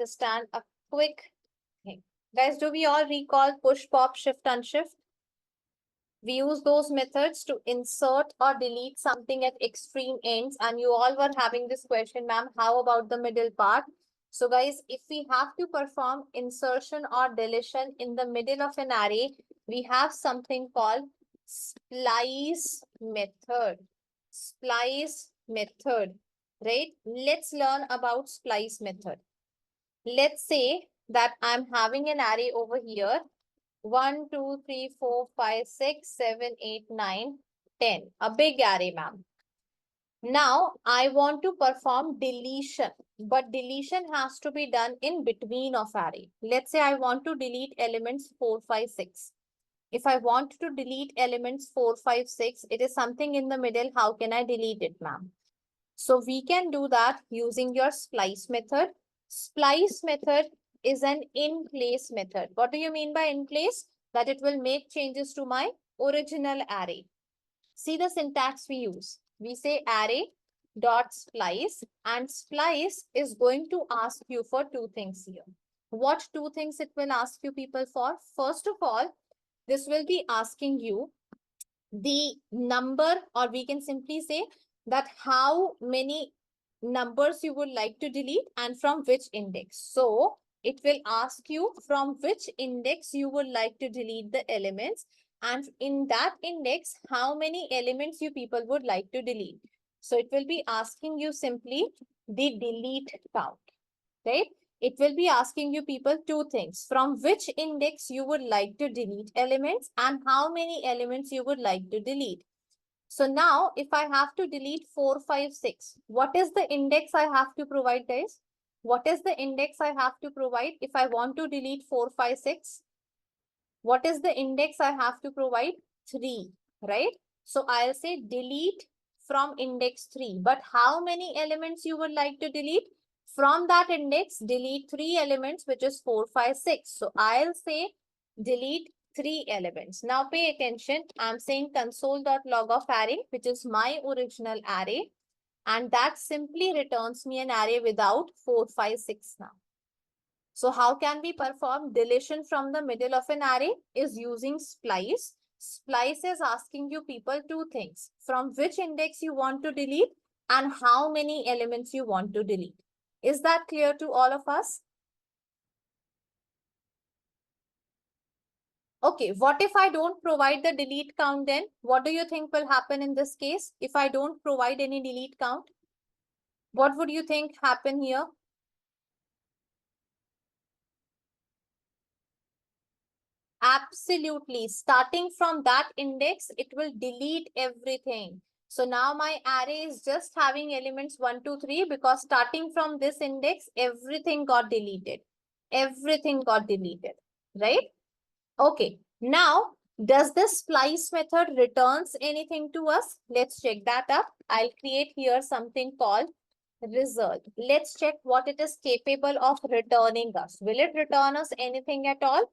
understand a quick thing. Guys, do we all recall push, pop, shift, unshift? We use those methods to insert or delete something at extreme ends. And you all were having this question, ma'am, how about the middle part? So guys, if we have to perform insertion or deletion in the middle of an array, we have something called splice method. Splice method, right? Let's learn about splice method. Let's say that I'm having an array over here. 1, 2, 3, 4, 5, 6, 7, 8, 9, 10. A big array, ma'am. Now, I want to perform deletion, but deletion has to be done in between of array. Let's say I want to delete elements 4, 5, 6. If I want to delete elements 4, 5, 6, it is something in the middle. How can I delete it, ma'am? So we can do that using your splice method. Splice method is an in-place method. What do you mean by in-place? That it will make changes to my original array. See the syntax we use. We say array dot splice, and splice is going to ask you for two things here. What two things it will ask you people for? First of all, this will be asking you the number, or we can simply say that how many numbers you would like to delete and from which index. So it will ask you from which index you would like to delete the elements, and in that index, how many elements you people would like to delete. So it will be asking you simply the delete count, right? It will be asking you people two things: from which index you would like to delete elements and how many elements you would like to delete. So now if I have to delete 4, 5, 6, what is the index I have to provide, guys? What is the index I have to provide if I want to delete 4, 5, 6? What is the index I have to provide? 3, right? So I'll say delete from index 3. But how many elements you would like to delete? From that index, delete 3 elements, which is 4, 5, 6. So I'll say delete 3 elements. Now pay attention. I'm saying console.log of array, which is my original array. And that simply returns me an array without 4, 5, 6 now. So how can we perform deletion from the middle of an array? Is using splice. Splice is asking you people two things: from which index you want to delete and how many elements you want to delete. Is that clear to all of us? Okay, what if I don't provide the delete count then? What do you think will happen in this case? If I don't provide any delete count, what would you think happen here? Absolutely. Starting from that index, it will delete everything. So now my array is just having elements 1, 2, 3 because starting from this index, everything got deleted. Everything got deleted, right? Okay. Now, does this splice method returns anything to us? Let's check that up. I'll create here something called result. Let's check what it is capable of returning us. Will it return us anything at all?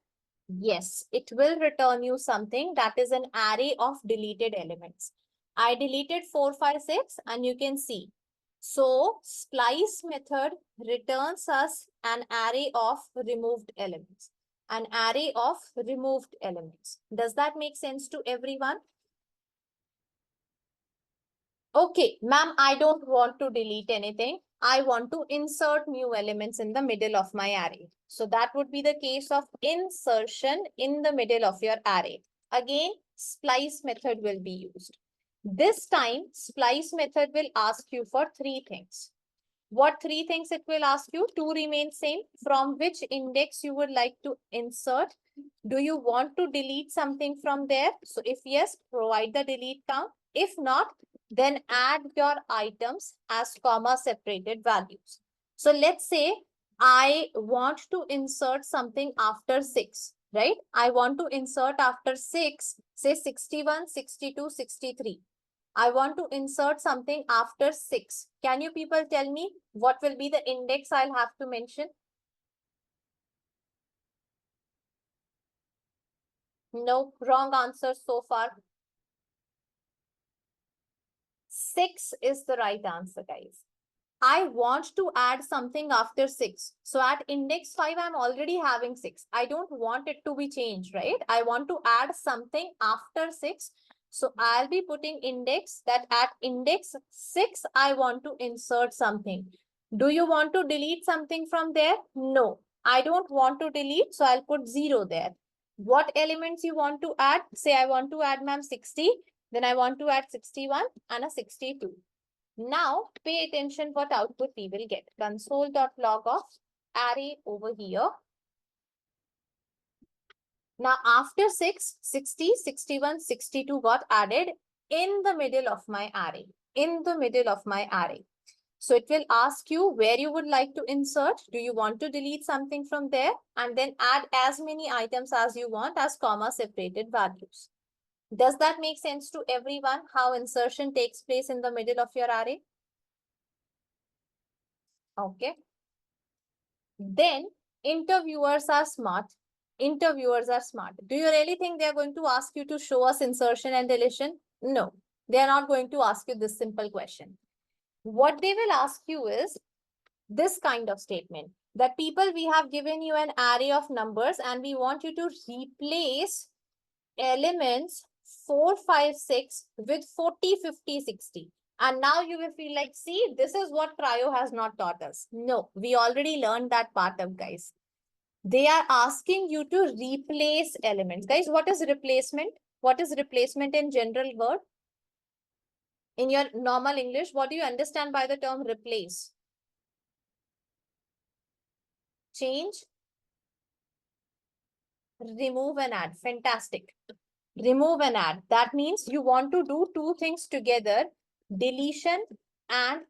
Yes, it will return you something that is an array of deleted elements. I deleted 4, 5, 6 and you can see. So splice method returns us an array of removed elements. An array of removed elements. Does that make sense to everyone? Okay, ma'am, I don't want to delete anything. I want to insert new elements in the middle of my array. So that would be the case of insertion in the middle of your array. Again, splice method will be used. This time, splice method will ask you for three things. What three things it will ask you? Two remain same. From which index you would like to insert? Do you want to delete something from there? So if yes, provide the delete count. If not, then add your items as comma separated values. So let's say I want to insert something after 6, right? I want to insert after 6, say 61, 62, 63. I want to insert something after 6. Can you people tell me what will be the index I'll have to mention? No, wrong answer so far. 6 is the right answer, guys. I want to add something after 6. So at index 5, I'm already having 6. I don't want it to be changed, right? I want to add something after 6. So I'll be putting index that at index 6, I want to insert something. Do you want to delete something from there? No, I don't want to delete. So I'll put 0 there. What elements you want to add? Say I want to add, ma'am, 60. Then I want to add 61 and a 62. Now, pay attention what output we will get. Console.log of array over here. Now, after 6, 60, 61, 62 got added in the middle of my array. In the middle of my array. So it will ask you where you would like to insert. Do you want to delete something from there? And then add as many items as you want as comma separated values. Does that make sense to everyone how insertion takes place in the middle of your array? Okay. Then interviewers are smart. Interviewers are smart. Do you really think they're going to ask you to show us insertion and deletion? No, they're not going to ask you this simple question. What they will ask you is this kind of statement that people, we have given you an array of numbers and we want you to replace elements 4, 5, 6 with 40, 50, 60. And now you will feel like, see, this is what cryo has not taught us. No, we already learned that part of, guys. They are asking you to replace elements. Guys, what is replacement? What is replacement in general word? In your normal English, what do you understand by the term replace? Change, remove and add. Fantastic. Remove and add. That means you want to do two things together. Deletion and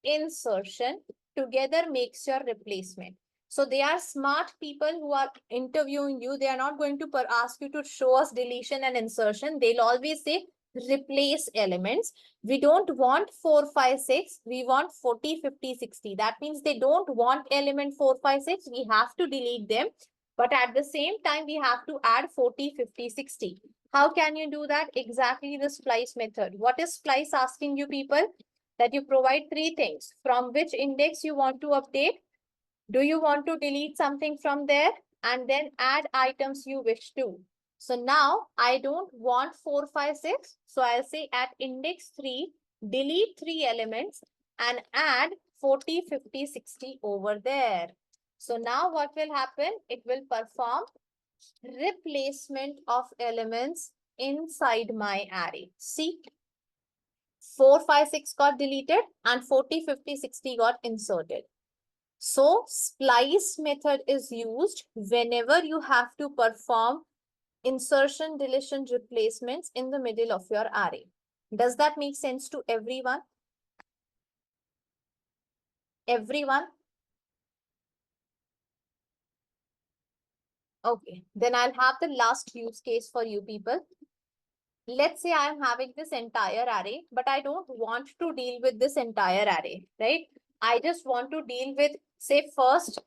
insertion together makes your replacement. So they are smart people who are interviewing you. They are not going to ask you to show us deletion and insertion. They'll always say replace elements. We don't want 4, 5, 6. We want 40, 50, 60. That means they don't want element 4, 5, 6. We have to delete them. But at the same time, we have to add 40, 50, 60. How can you do that? Exactly the splice method. What is splice asking you people? That you provide three things. From which index you want to update? Do you want to delete something from there? And then add items you wish to. So now I don't want 4, 5, 6. So I'll say at index 3, delete 3 elements and add 40, 50, 60 over there. So now what will happen? It will perform replacement of elements inside my array. See, 4, 5, 6 got deleted and 40, 50, 60 got inserted. So splice method is used whenever you have to perform insertion, deletion, replacements in the middle of your array. Does that make sense to everyone? Everyone? Okay, then I'll have the last use case for you people. Let's say I am having this entire array, but I don't want to deal with this entire array, right? I just want to deal with, say, first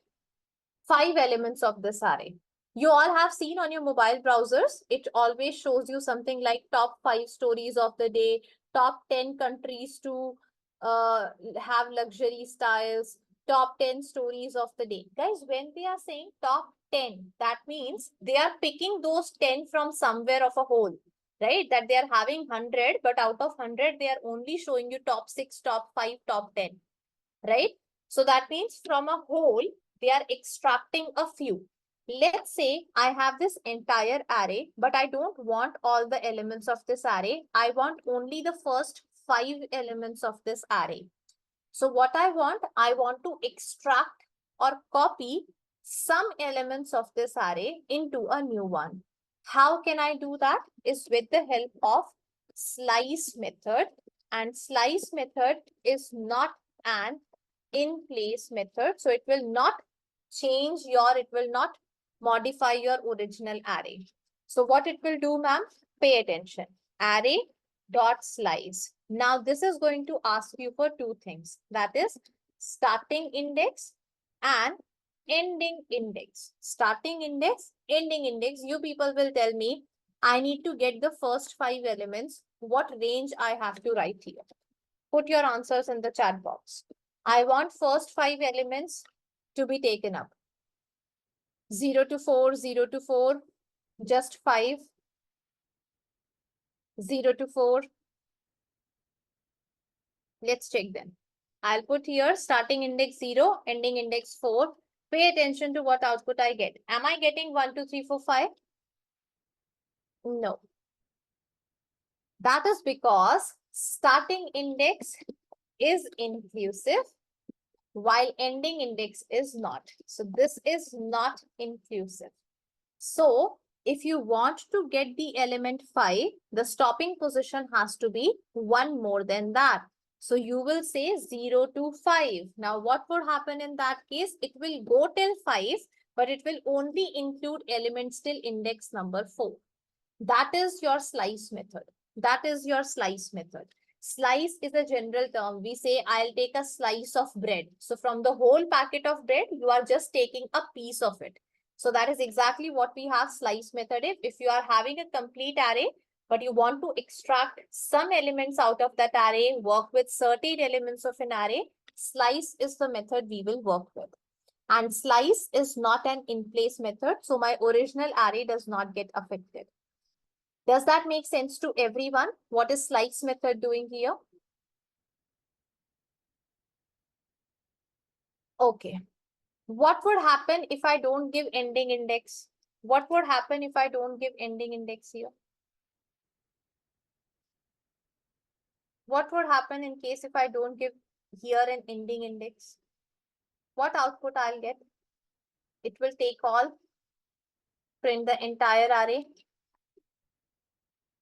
5 elements of this array. You all have seen on your mobile browsers, it always shows you something like top 5 stories of the day, top 10 countries to have luxury styles, top 10 stories of the day. Guys, when they are saying top 10, that means they are picking those 10 from somewhere of a whole, right? That they are having 100, but out of 100, they are only showing you top 6, top 5, top 10, right? So that means from a whole, they are extracting a few. Let's say I have this entire array, but I don't want all the elements of this array. I want only the first 5 elements of this array. So what I want to extract or copy some elements of this array into a new one. How can I do that? Is with the help of slice method. And slice method is not an in place method. So it will not change it will not modify your original array. So what it will do, ma'am? Pay attention. Array dot slice. Now this is going to ask you for two things. That is starting index and ending index. Starting index, ending index. You people will tell me, I need to get the first 5 elements. What range I have to write here? Put your answers in the chat box. I want first 5 elements to be taken up. 0 to 4, 0 to 4, just 5. 0 to 4. Let's check them. I'll put here starting index 0, ending index 4. Pay attention to what output I get. Am I getting 1, 2, 3, 4, 5? No. That is because starting index is inclusive while ending index is not. So this is not inclusive. So if you want to get the element 5, the stopping position has to be 1 more than that. So you will say 0 to 5. Now what would happen in that case? It will go till 5, but it will only include elements till index number 4. That is your slice method. That is your slice method. Slice is a general term. We say, I'll take a slice of bread. So from the whole packet of bread, you are just taking a piece of it. So that is exactly what we have slice method. If you are having a complete array, but you want to extract some elements out of that array, work with certain elements of an array, slice is the method we will work with. And slice is not an in-place method. So my original array does not get affected. Does that make sense to everyone? What is slice method doing here? Okay. What would happen if I don't give ending index? What would happen if I don't give ending index here? What would happen in case if I don't give here an ending index? What output I'll get? It will take all, print the entire array,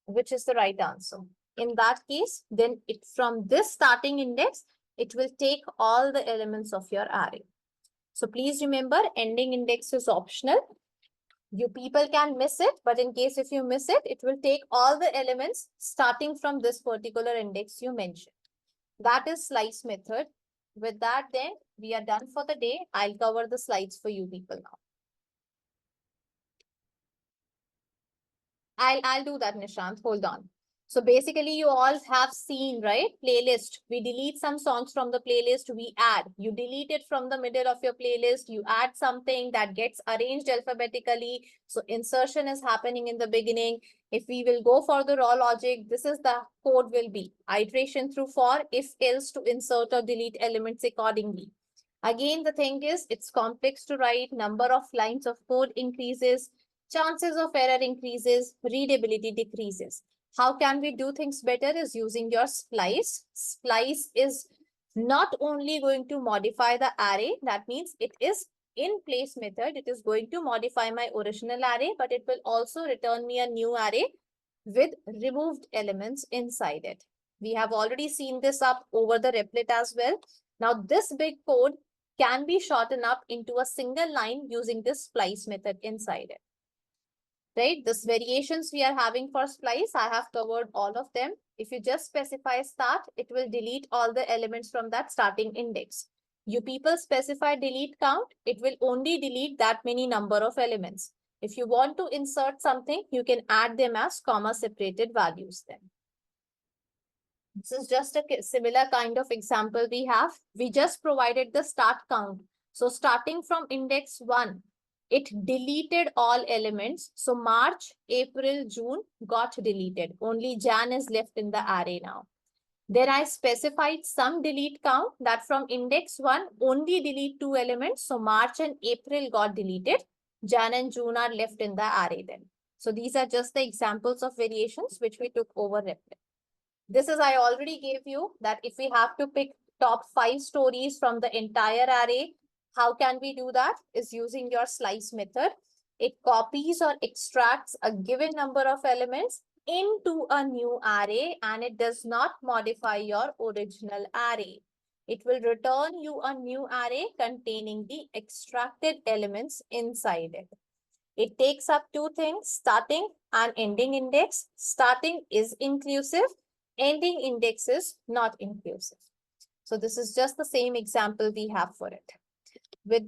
which is the right answer. In that case, then it from this starting index, it will take all the elements of your array. So please remember, ending index is optional. You people can miss it, but in case if you miss it, it will take all the elements starting from this particular index you mentioned. That is slice method. With that, then we are done for the day. I'll cover the slides for you people now. I'll do that, Nishant. Hold on. So basically, you all have seen, right? Playlist. We delete some songs from the playlist, we add. You delete it from the middle of your playlist, you add something that gets arranged alphabetically. So insertion is happening in the beginning. If we will go for the raw logic, this is the code will be. Iteration through for, if else to insert or delete elements accordingly. Again, the thing is, it's complex to write, number of lines of code increases, chances of error increases, readability decreases. How can we do things better is using your splice. Splice is not only going to modify the array, that means it is in place method. It is going to modify my original array, but it will also return me a new array with removed elements inside it. We have already seen this up over the replit as well. Now this big code can be shortened up into a single line using this splice method inside it. Right, this variations we are having for splice, I have covered all of them. If you just specify start, it will delete all the elements from that starting index. You people specify delete count, it will only delete that many number of elements. If you want to insert something, you can add them as comma separated values then. This is just a similar kind of example we have. We just provided the start count. So starting from index 1, it deleted all elements. So March, April, June got deleted. Only Jan is left in the array now. Then I specified some delete count that from index 1 only delete 2 elements. So March and April got deleted. Jan and June are left in the array then. So these are just the examples of variations which we took over replit. This is I already gave you that if we have to pick top 5 stories from the entire array, how can we do that? Is using your slice method. It copies or extracts a given number of elements into a new array and it does not modify your original array. It will return you a new array containing the extracted elements inside it. It takes up 2 things, starting and ending index. Starting is inclusive, ending index is not inclusive. So this is just the same example we have for it.